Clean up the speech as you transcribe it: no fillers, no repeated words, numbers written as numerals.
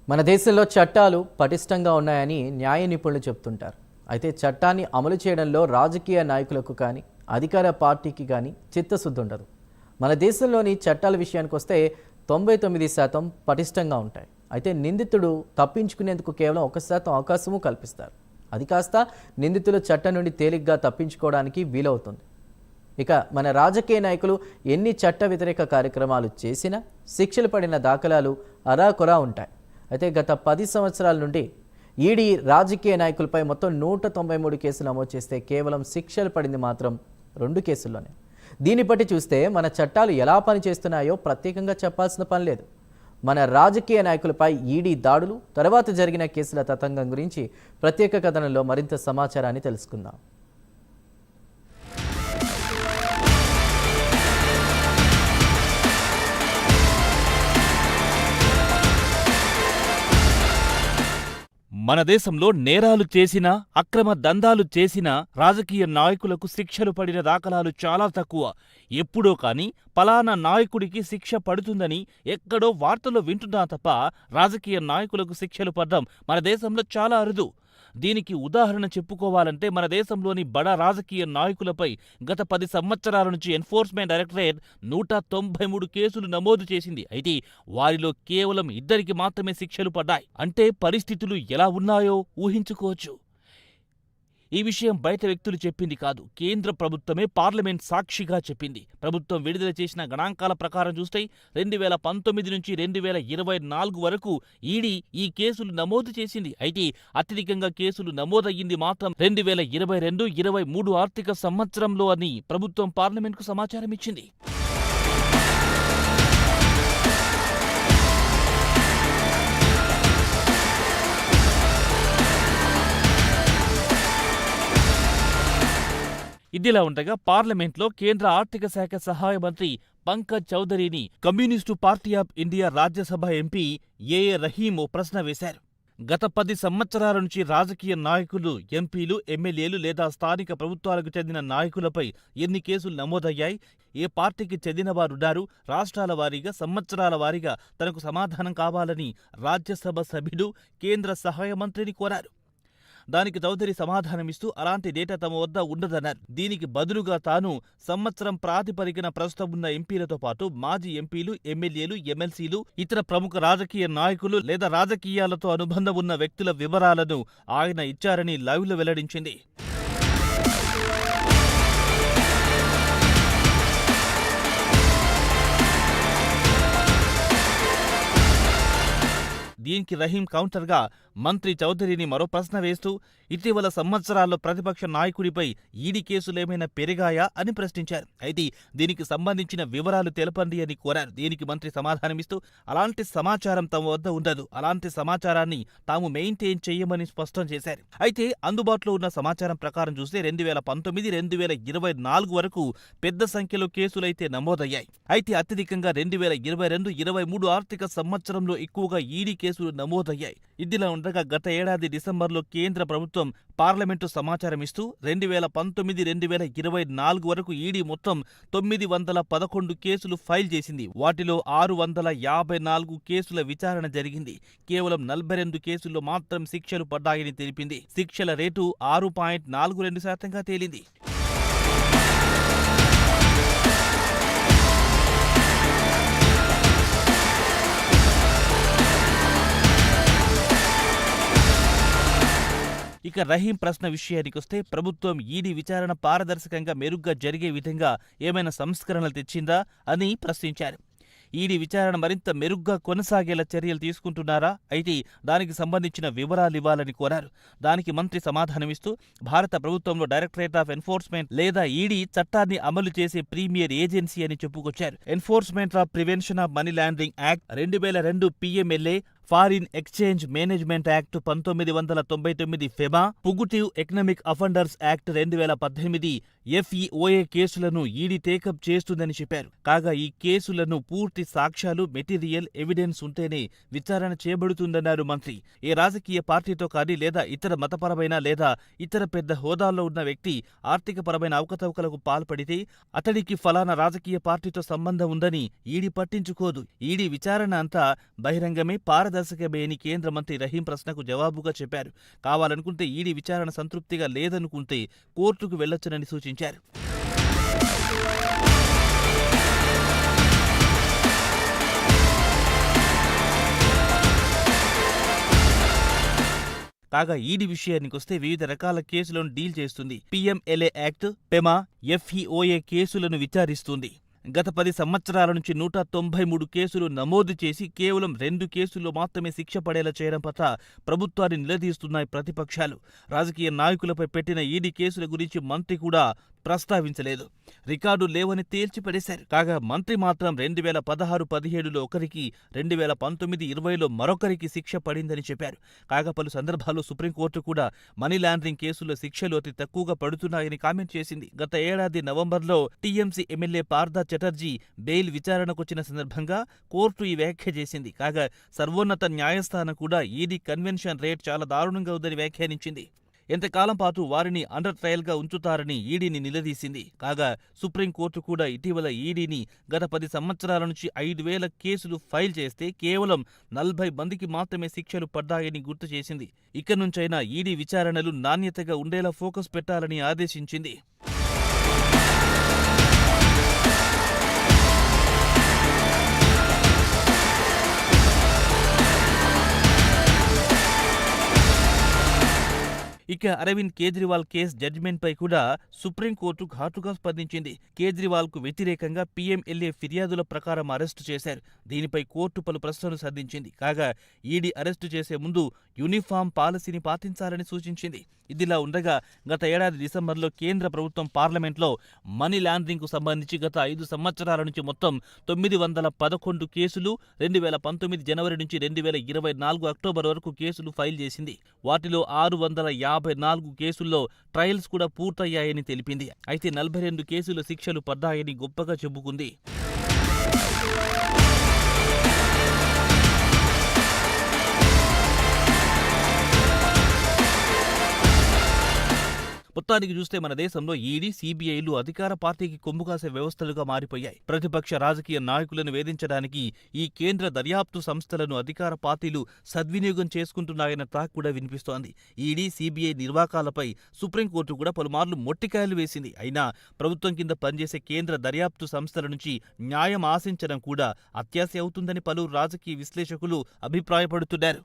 మన దేశంలో చట్టాలు పటిష్టంగా ఉన్నాయని న్యాయ నిపుణులు చెప్తుంటారు. అయితే చట్టాన్ని అమలు చేయడంలో రాజకీయ నాయకులకు కానీ అధికార పార్టీకి కానీ చిత్తశుద్ధి ఉండదు. మన దేశంలోని చట్టాల విషయానికి వస్తే 99% పటిష్టంగా ఉంటాయి. అయితే నిందితుడు తప్పించుకునేందుకు కేవలం 1% అవకాశము కల్పిస్తారు. అది కాస్త నిందితులు చట్టం నుండి తేలిగ్గా తప్పించుకోవడానికి వీలవుతుంది. ఇక మన రాజకీయ నాయకులు ఎన్ని చట్ట వ్యతిరేక కార్యక్రమాలు చేసినా శిక్షలు పడిన దాఖలాలు అరాకొరా ఉంటాయి. అయితే గత 10 సంవత్సరాల నుండి ఈడీ రాజకీయ నాయకులపై మొత్తం 193 కేసులు నమోదు చేస్తే కేవలం శిక్షలు పడింది మాత్రం 2 కేసుల్లోనే. దీన్ని బట్టి చూస్తే మన చట్టాలు ఎలా పనిచేస్తున్నాయో ప్రత్యేకంగా చెప్పాల్సిన పని లేదు. మన రాజకీయ నాయకులపై ఈడీ దాడులు, తర్వాత జరిగిన కేసుల తతంగం గురించి ప్రత్యేక కథనంలో మరింత సమాచారాన్ని తెలుసుకుందాం. మన దేశంలో నేరాలు చేసినా, అక్రమ దందాలు చేసినా రాజకీయ నాయకులకు శిక్షలు పడిన దాఖలాలు చాలా తక్కువ. ఎప్పుడో కాని పలానా నాయకుడికి శిక్ష పడుతుందని ఎక్కడో వార్తల్లో వింటున్నా తప్ప రాజకీయ నాయకులకు శిక్షలు పడ్డం మన దేశంలో చాలా అరుదు. దీనికి ఉదాహరణ చెప్పుకోవాలంటే మన దేశంలోని బడా రాజకీయ నాయకులపై గత 10 సంవత్సరాల నుంచి ఎన్ఫోర్స్మెంట్ డైరెక్టరేట్ 193 కేసులు నమోదు చేసింది. అయితే వారిలో కేవలం 2 మాత్రమే శిక్షలు పడ్డాయి. అంటే పరిస్థితులు ఎలా ఉన్నాయో ఊహించుకోవచ్చు. ఈ విషయం బయట వ్యక్తులు చెప్పింది కాదు, కేంద్ర ప్రభుత్వమే పార్లమెంట్ సాక్షిగా చెప్పింది. ప్రభుత్వం విడుదల చేసిన గణాంకాల ప్రకారం చూస్తే 2019 నుంచి 2024 వరకు ఈడీ ఈ కేసులు నమోదు చేసింది. అయితే అత్యధికంగా కేసులు నమోదయ్యింది మాత్రం 2022-23 ఆర్థిక సంవత్సరంలో అని ప్రభుత్వం పార్లమెంట్కు సమాచారం ఇచ్చింది. ఇదిలా ఉండగా పార్లమెంట్లో కేంద్ర ఆర్థిక శాఖ సహాయ మంత్రి పంకజ్ చౌదరిని communist party of India Rajya Sabha MP AA Rahim ఓ ప్రశ్న వేశారు. గత 10 సంవత్సరాల నుంచి రాజకీయ నాయకులు, ఎంపీలు, ఎమ్మెల్యేలు లేదా స్థానిక ప్రభుత్వాలకు చెందిన నాయకులపై ఎన్ని కేసులు నమోదయ్యాయి, ఏ పార్టీకి చెందినవారున్నారు, రాష్ట్రాల వారీగా, సంవత్సరాల వారీగా తనకు సమాధానం కావాలని రాజ్యసభ సభ్యుడు కేంద్ర సహాయ మంత్రిని కోరారు. దానికి చౌదరి సమాధానమిస్తూ అలాంటి డేటా తమ వద్ద ఉండదన్నారు. దీనికి బదులుగా తాను సంవత్సరం ప్రాతిపదికన ప్రస్తుతం ఉన్న ఎంపీలతో పాటు మాజీ ఎంపీలు, ఎమ్మెల్యేలు, ఎమ్మెల్సీలు, ఇతర ప్రముఖ రాజకీయ నాయకులు లేదా రాజకీయాలతో అనుబంధం ఉన్న వ్యక్తుల వివరాలను ఆయన ఇచ్చారని లైవ్లో వెల్లడించింది. దీనికి రహీం కౌంటర్గా మంత్రి చౌదరిని మరో ప్రశ్న వేస్తూ ఇటీవల సంవత్సరాల్లో ప్రతిపక్ష నాయకుడిపై ఈడీ కేసులేమైనా పెరిగాయా అని ప్రశ్నించారు. అయితే దీనికి సంబంధించిన వివరాలు తెలపండి అని కోరారు. దీనికి మంత్రి సమాధానమిస్తూ అలాంటి సమాచారం తమ వద్ద ఉండదు, అలాంటి సమాచారాన్ని తాము మెయింటైన్ చేయమని స్పష్టం చేశారు. అయితే అందుబాటులో ఉన్న సమాచారం ప్రకారం చూస్తే 2019-2024 వరకు పెద్ద సంఖ్యలో కేసులైతే నమోదయ్యాయి. అయితే అత్యధికంగా 2022-23 ఆర్థిక సంవత్సరంలో ఎక్కువగా ఈడీ కేసులు నమోదయ్యాయి. ఇదిలా ఉండగా గత ఏడాది డిసెంబర్లో కేంద్ర ప్రభుత్వం పార్లమెంటు సమాచారం ఇస్తూ 2019-2024 వరకు ఈడీ మొత్తం 911 కేసులు ఫైల్ చేసింది. వాటిలో 654 కేసుల విచారణ జరిగింది. కేవలం 42 కేసుల్లో మాత్రం శిక్షలు పడ్డాయని తెలిపింది. శిక్షల రేటు 6.42%గా తేలింది. ఇక రహీం ప్రశ్న విషయానికొస్తే ప్రభుత్వం ఈడీ విచారణ పారదర్శకంగా మెరుగ్గా జరిగే విధంగా ఏమైనా సంస్కరణలు తెచ్చిందా అని ప్రశ్నించారు. ఈడీ విచారణ మరింత మెరుగ్గా కొనసాగేలా చర్యలు తీసుకుంటున్నారా, అయితే దానికి సంబంధించిన వివరాలు ఇవ్వాలని కోరారు. దానికి మంత్రి సమాధానమిస్తూ భారత ప్రభుత్వంలో డైరెక్టరేట్ ఆఫ్ ఎన్ఫోర్స్మెంట్ లేదా ఈడీ చట్టాన్ని అమలు చేసే ప్రీమియర్ ఏజెన్సీ అని చెప్పుకొచ్చారు. Enforcement of prevention of money laundering act 2002, PMLA, foreign exchange management act 1999, FEMA, fugitive economic offenders act 2018, FEOA కేసులను ఈడీ టేకప్ చేస్తుందని చెప్పారు. కాగా ఈ కేసులను పూర్తి సాక్ష్యాలు, మెటీరియల్ ఎవిడెన్స్ ఉంటేనే విచారణ చేయబడుతుందన్నారు మంత్రి. ఏ రాజకీయ పార్టీతో కానీ లేదా ఇతర మతపరమైన లేదా ఇతర పెద్ద హోదాల్లో ఉన్న వ్యక్తి ఆర్థికపరమైన అవకతవకలకు పాల్పడితే అతడికి ఫలానా రాజకీయ పార్టీతో సంబంధం ఉందని ఈడీ పట్టించుకోదు. ఈడీ విచారణ అంతా బహిరంగమే, పారదర్శకమే అని కేంద్ర మంత్రి రహీం ప్రశ్నకు జవాబుగా చెప్పారు. కావాలనుకుంటే ఈడీ విచారణ సంతృప్తిగా లేదనుకుంటే కోర్టుకు వెళ్లొచ్చునని సూచించారు. కాగా ఈడీ విషయానికొస్తే వివిధ రకాల కేసులను డీల్ చేస్తుంది. PMLA యాక్ట్, పెమా, FEOA కేసులను విచారిస్తుంది. గత 10 సంవత్సరాల నుంచి 193 కేసులు నమోదు చేసి కేవలం 2 కేసుల్లో మాత్రమే శిక్ష పడేలా చేయడం పట్ల ప్రభుత్వాన్ని నిలదీస్తున్నాయి ప్రతిపక్షాలు. రాజకీయ నాయకులపై పెట్టిన ఈడీ కేసుల గురించి మంత్రి కూడా ప్రస్తావించలేదు. రికార్డు లేవని తేల్చిపడేశారు. కాగా మంత్రి మాత్రం 2016-17లో ఒకరికి, 2019-20లో మరొకరికి శిక్ష పడిందని చెప్పారు. కాగా పలు సందర్భాల్లో సుప్రీంకోర్టు కూడా మనీ లాండరింగ్ కేసుల్లో శిక్షలు అతి తక్కువగా పడుతున్నాయని కామెంట్ చేసింది. గత ఏడాది నవంబర్లో TMC MLA Partha Chatterjee bail విచారణకొచ్చిన సందర్భంగా కోర్టు ఈ వ్యాఖ్య చేసింది. కాగా సర్వోన్నత న్యాయస్థానం కూడా ఈడీ కన్వెన్షన్ రేట్ చాలా దారుణంగా ఉందని వ్యాఖ్యానించింది. ఎంతకాలం పాటు వారిని అండర్ ట్రయల్గా ఉంచుతారని ఈడీని నిలదీసింది. కాగా సుప్రీంకోర్టు కూడా ఇటీవల ఈడీని గత 10 సంవత్సరాల నుంచి 5,000 కేసులు ఫైల్ చేస్తే కేవలం 40 మందికి మాత్రమే శిక్షలు పడ్డాయని గుర్తు చేసింది. ఇక నుంచైనా ఈడీ విచారణలు నాణ్యతగా ఉండేలా ఫోకస్ పెట్టాలని ఆదేశించింది. ఇక అరవింద్ కేజ్రీవాల్ కేసు జడ్జిమెంట్పై కూడా సుప్రీంకోర్టు ఘాటుగా స్పందించింది. కేజ్రీవాల్కు వ్యతిరేకంగా PMLA ఫిర్యాదుల ప్రకారం అరెస్టు చేశారు. దీనిపై కోర్టు పలు ప్రశ్నలు సంధించింది. కాగా ఈడీ అరెస్టు చేసే ముందు యూనిఫామ్ పాలసీని పాటించాలని సూచించింది. ఇదిలా ఉండగా గత ఏడాది డిసెంబర్లో కేంద్ర ప్రభుత్వం పార్లమెంట్లో మనీ లాండరింగ్కు సంబంధించి గత 5 సంవత్సరాల నుంచి మొత్తం 911 కేసులు, 2019 జనవరి నుంచి 2024 అక్టోబర్ వరకు కేసులు ఫైల్ చేసింది. వాటిలో 654 కేసుల్లో ట్రయల్స్ కూడా పూర్తయ్యాయని తెలిపింది. అయితే 42 కేసుల శిక్షలు పడ్డాయని గొప్పగా చెప్పుకుంది. మొత్తానికి చూస్తే మన దేశంలో ఈడీ, CBIలు అధికార పార్టీకి కొమ్ముకాసే వ్యవస్థలుగా మారిపోయాయి. ప్రతిపక్ష రాజకీయ నాయకులను వేధించడానికి ఈ కేంద్ర దర్యాప్తు సంస్థలను అధికార పార్టీలు సద్వినియోగం చేసుకుంటున్నాయన్న టాక్ కూడా వినిపిస్తోంది. ఈడీ, CBI నిర్వాకాలపై సుప్రీంకోర్టు కూడా పలుమార్లు మొట్టికాయలు వేసింది. అయినా ప్రభుత్వం కింద పనిచేసే కేంద్ర దర్యాప్తు సంస్థల నుంచి న్యాయం ఆశించడం కూడా అత్యాశ అవుతుందని పలువురు రాజకీయ విశ్లేషకులు అభిప్రాయపడుతున్నారు.